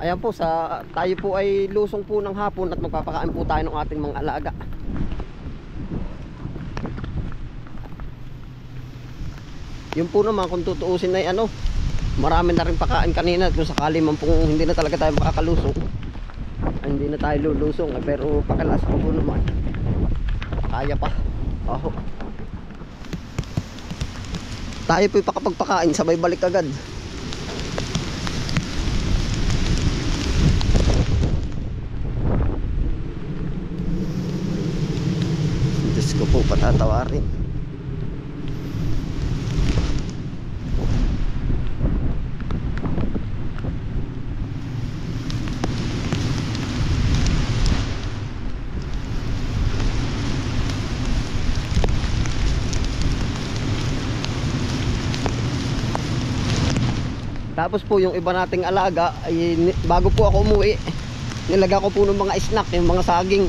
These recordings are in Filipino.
Ayan po, tayo po ay lusong po ng hapon at magpapakain po tayo ng ating mga alaga. Yun po naman kung tutuusin ay marami na rin pakain kanina. Kung sakali man pong hindi na talaga tayo makakalusong, hindi na tayo lulusong pero pakilas ko po naman kaya pa. Tayo po pakapagpakain sabay balik agad. Diyos ko po, patatawarin. Tapos po yung iba nating alaga ay bago po ako umuwi, nilagay ko po ng mga snack, yung mga saging,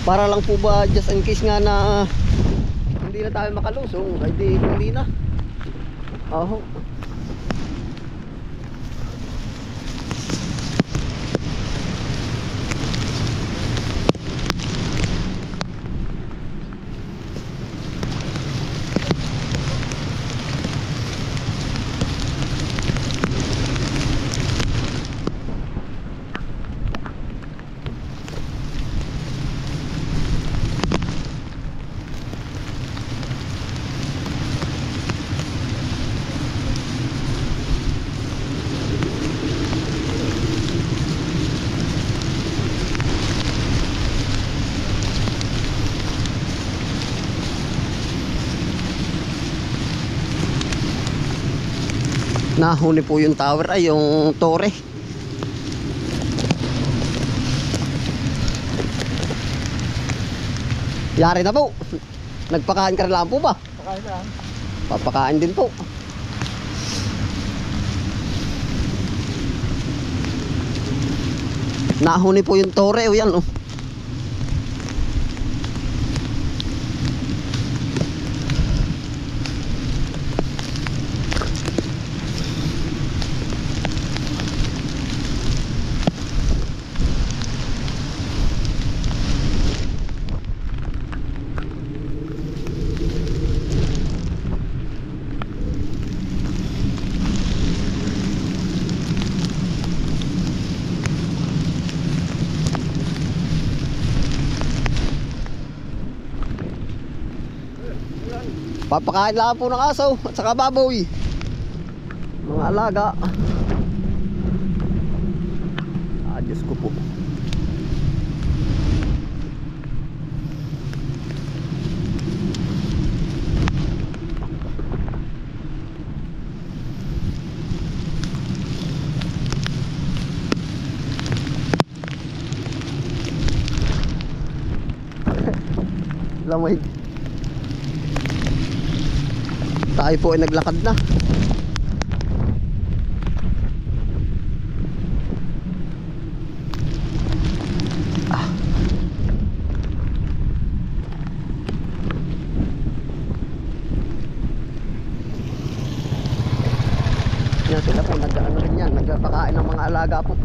para lang po ba just in case nga na hindi na tayo makalusong, ay hindi na. Nahuni po yung tower ay yung tore. Yari na po. Nagpakain ka na lang po ba? Pakain lang. Papakain din po. Nahuni po yung tore. O yan papakain lang po ng aso at saka baboy, mga alaga. Diyos ko po. Lamay. Tayo po ay naglakad na. Yan sila po, nag-ano rin yan, nagpakain ng mga alaga po.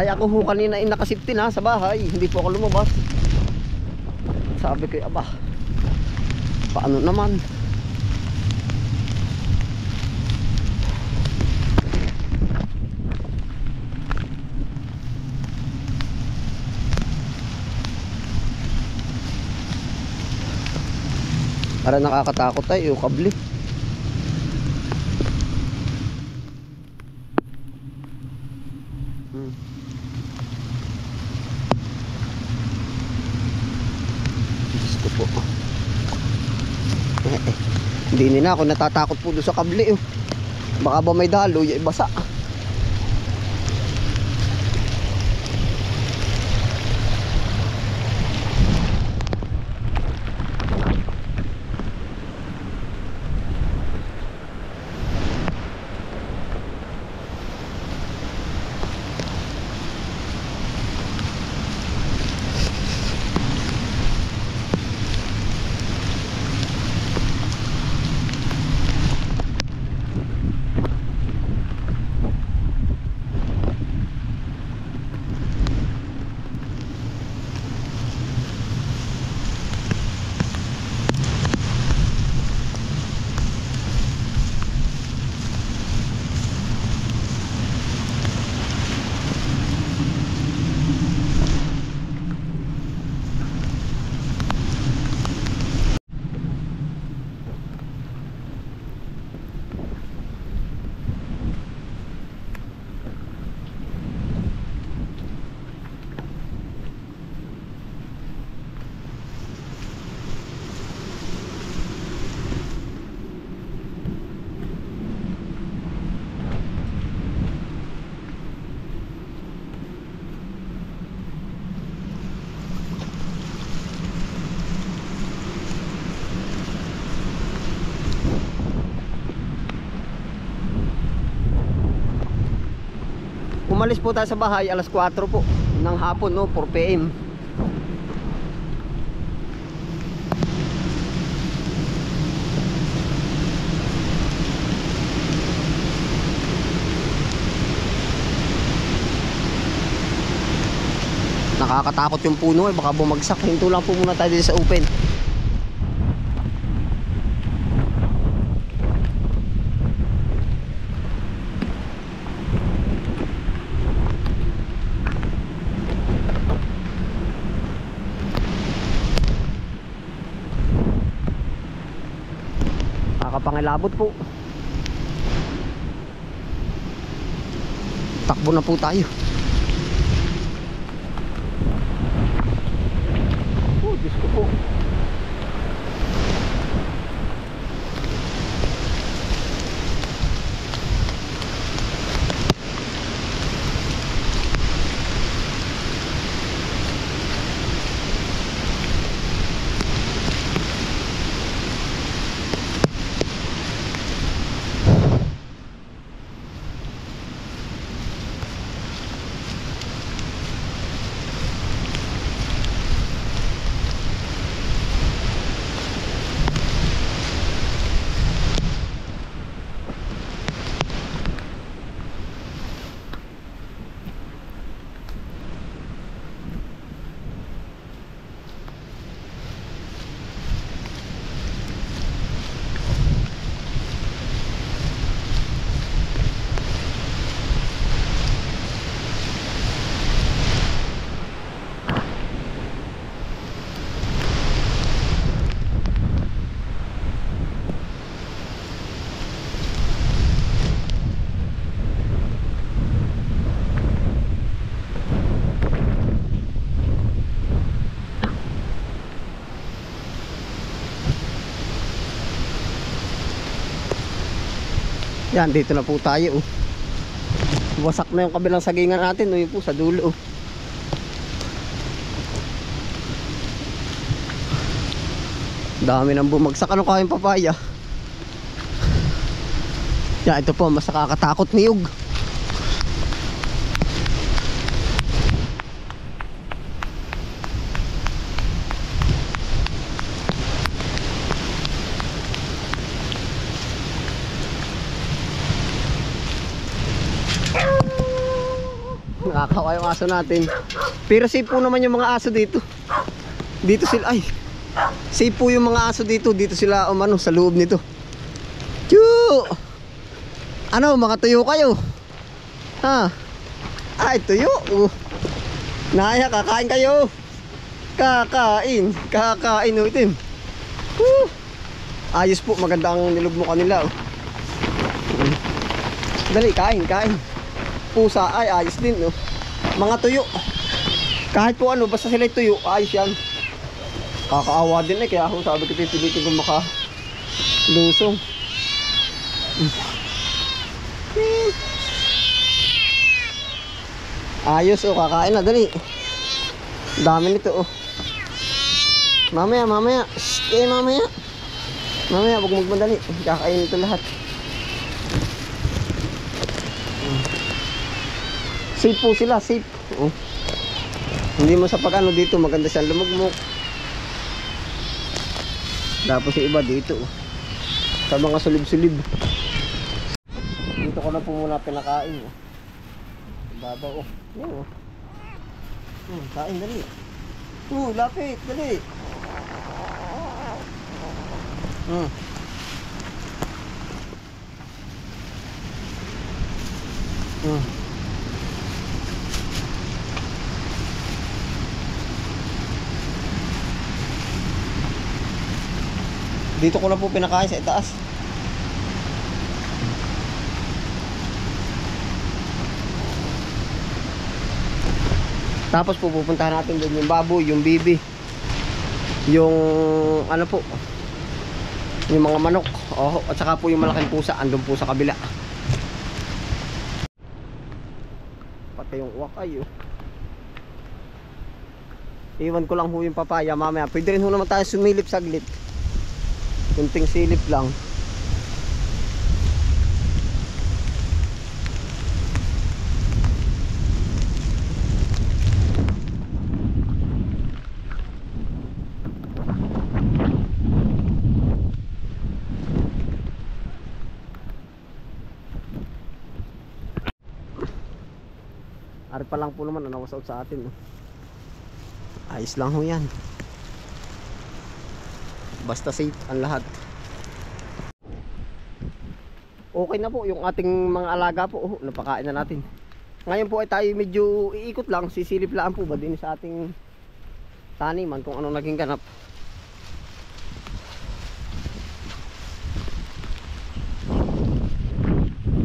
Ay ako ho kanina ay nakasipti na sa bahay, hindi po ako lumabas. Sabi ko, paano naman? Para nakakatakot tayo, kabli. Gusto po. Hindi na ako natatakot po doon sa kabli. Baka ba may daloy, basa. Umalis po tayo sa bahay alas 4 po ng hapon, no, 4 PM. Nakakatakot yung puno, baka bumagsak. Hinto lang po muna tayo dito sa open. Nakakapangilabot po. Takbo na po tayo. Diyos ko po. Yan, dito na po tayo. Wasak na yung kabilang sagingan natin, yun po sa dulo. Dami nang bumagsak. Ano kayang papaya? Yan, ito po, mas nakakatakot niyog. Nakakawa yung aso natin. Pero safe po naman yung mga aso dito. Dito sila, ay, safe po yung mga aso dito. Dito sila umano sa loob nito. Choo! Ano, mga tuyo kayo? Ha? Ay, tuyo. Naya, kakain kayo. Kakain. Kakain, itim. Ayos po, maganda ang nilog mo kanila. Dali, kain, kain. Pusa, ay, ayos din, no? Mga tuyo. Kahit po ano, basta sila tuyo, ayos yan. Kakaawa din kaya ako sabi ko pipilitin kung makalusong. Ayos, kakain na, dali. Dami nito, Mamaya, mamaya. Shhh, mamaya. Mamaya, huwag magmadali. Kakain ito lahat. Safe po sila, safe. Hindi mo sa pag-ano dito, maganda siyang lumugmok. Tapos yung iba dito, sa mga sulib-sulib. Dito ko na po muna pinakain. Babaw, yan, kain, dali. Lapit, dali. Dito ko na po pinakain sa itaas. Tapos po pupuntahan natin doon yung baboy, yung bibi, yung ano po, yung mga manok, at saka po yung malaking pusa andun po sa kabila. Pati yung wakay, Iwan ko lang ho yung papaya mamaya. Pwede rin ho naman tayo sumilip saglit. Kunting silip lang. Ari pa lang po naman na nawasout sa atin, no? Ayos lang ho yan. Basta safe ang lahat. Okay na po yung ating mga alaga po. Oh, napakain na natin. Ngayon po ay tayo medyo iikot lang. Sisilip lang po ba din sa ating taniman kung anong naging ganap.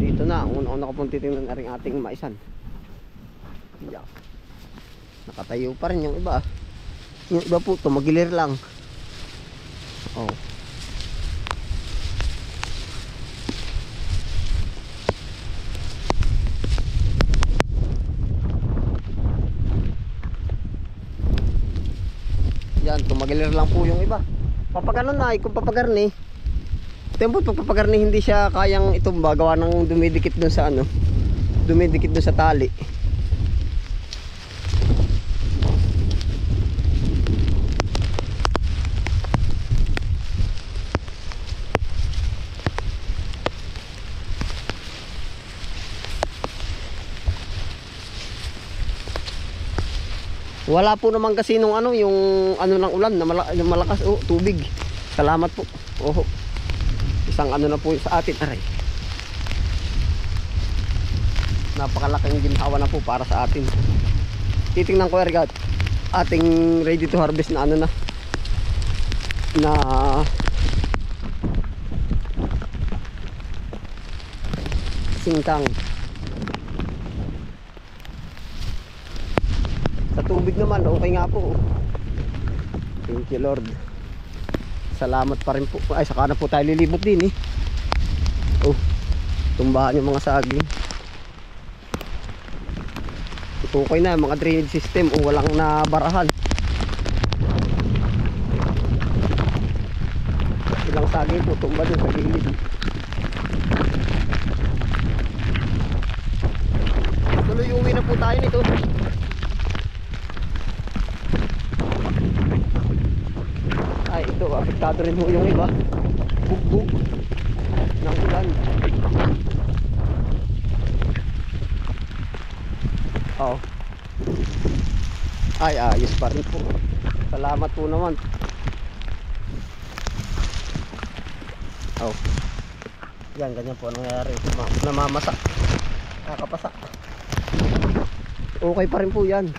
Dito na, una-una ko pong titingnan na rin ating maisan. Yeah. Nakatayo pa rin yung iba. Yung iba po tumagilir lang. Oh. Yan, tumagilir lang po yung iba. Papagano na, kung papagarni. Tempo pagpapagarni hindi siya kayang itumba gawa ng dumidikit dun sa ano. Dumidikit dun sa tali. Wala po naman kasi nung ano, yung ano ng ulan na malakas, oh, tubig. Salamat po. Oh. Isang ano na po sa atin, aray. Napakalaking ginhawa na po para sa atin. Titingnan ko ergat ating ready to harvest na ano na singkang. Sa tubig naman, okay nga po. Thank you Lord. Salamat pa rin po. Ay, saka na po tayo lilibot din eh. Oh, tumbahan yung mga saging. Okay na, mga drainage system. Oh, walang nabarahan. Ilang saging po, tumba din sa gilid. Tuloy uwi na po tayo nito. Ay, ito, apektado rin po yung iba. Bugbog ng ulan. Oh. Ay, ayos pa rin po. Salamat po naman. Oh. Yan, ganyan po nangyayari. Namamasa. Nakapasa. Okay pa rin po yan.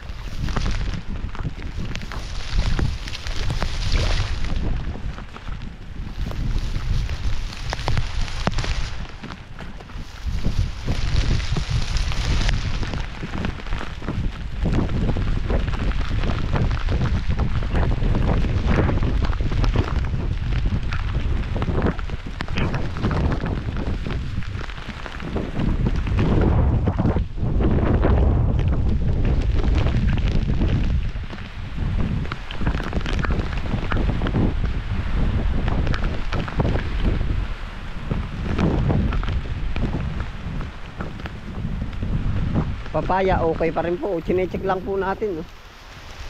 Papaya okay pa rin po. Chine-check lang po natin, no?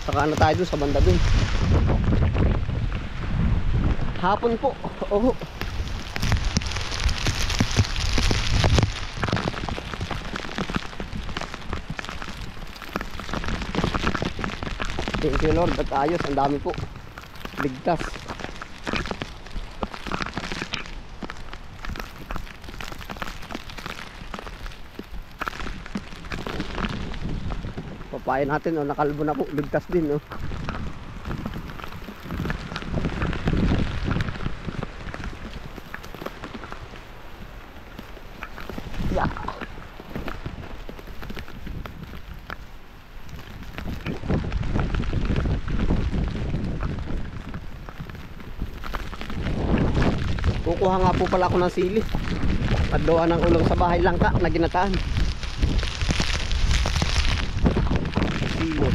Saka ano tayo dun sa banda dun. Hapon po. Oh. Thank you Lord at ayos. Ang dami po. Ligtas. Papaya natin, oh, nakalbo na po, ligtas din, oh. Yeah. Kukuha nga po pala ako ng sili at gawa ng ulam sa bahay langka na ginataan. Silo.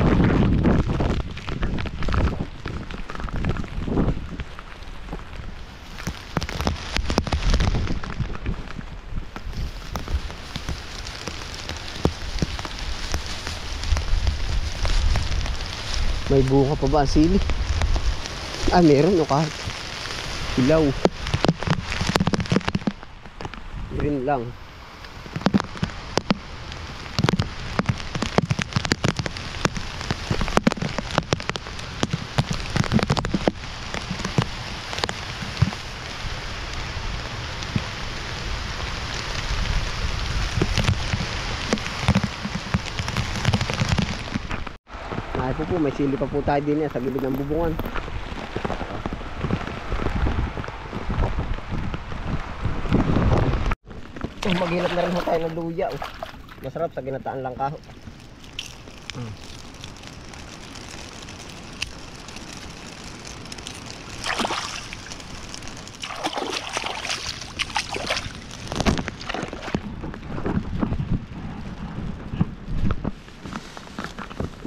May bunga pa ba ang sili? Ah, meron, o kahit ilaw. Green lang. po, may sili pa po tayo din yan sa gilid ng bubungan. Maghilap na rin ho tayo ng luya. Masarap sa ginataan lang kaho.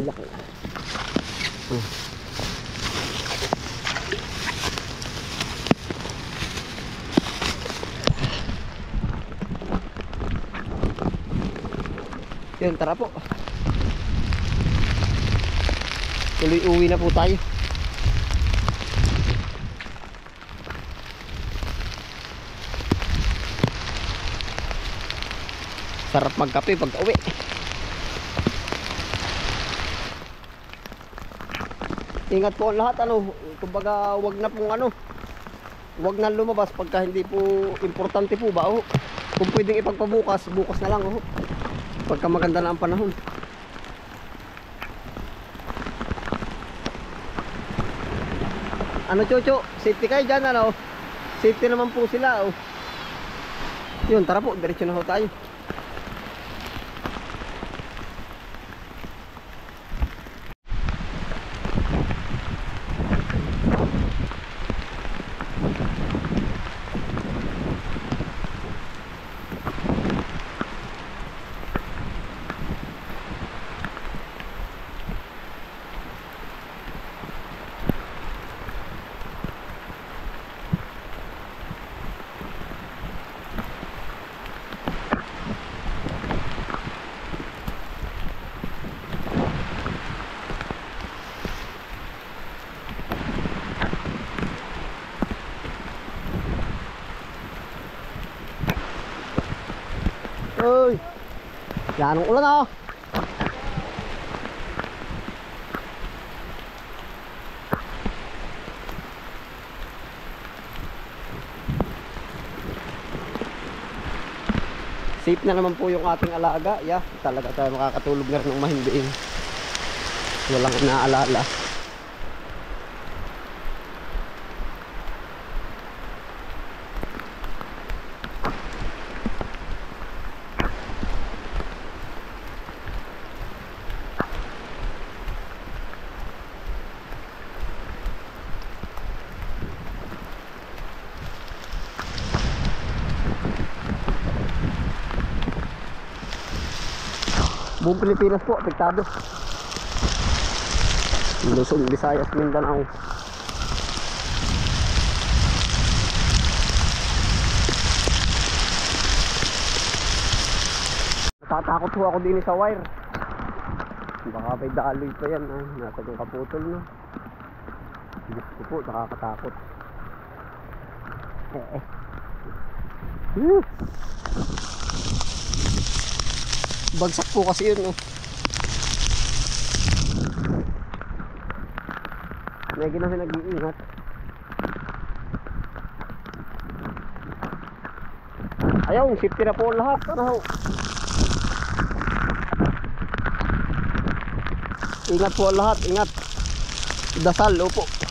Laki. Yun, tara po. Tuloy uwi na po tayo. Sarap magkape pag uwi. Ingat po ang lahat, kumbaga wag na pong wag na lumabas pagka hindi po importante po ba, kung pwedeng ipagpabukas, bukas na lang, pagka maganda na ang panahon. Chocho, safety kayo dyan, safety naman po sila, Yun, tara po, diretso na ho tayo. Uy, yan ang ulan Safe na naman po yung ating alaga. Talaga tayo makakatulog na rin ng mahindiin. Walang inaalala. Buong Pilipinas po apektado. Luzon, Visayas, Mindanao. Natatakot po ako din sa wire. Baka may daloy pa yan. Nasa kong kaputol na. Diyos ko po, nakakatakot. Bagsak po kasi yun, May ginawa nag-iingat. Ayaw, safety na po lahat. Ingat po lahat, ingat. Dasal, opo.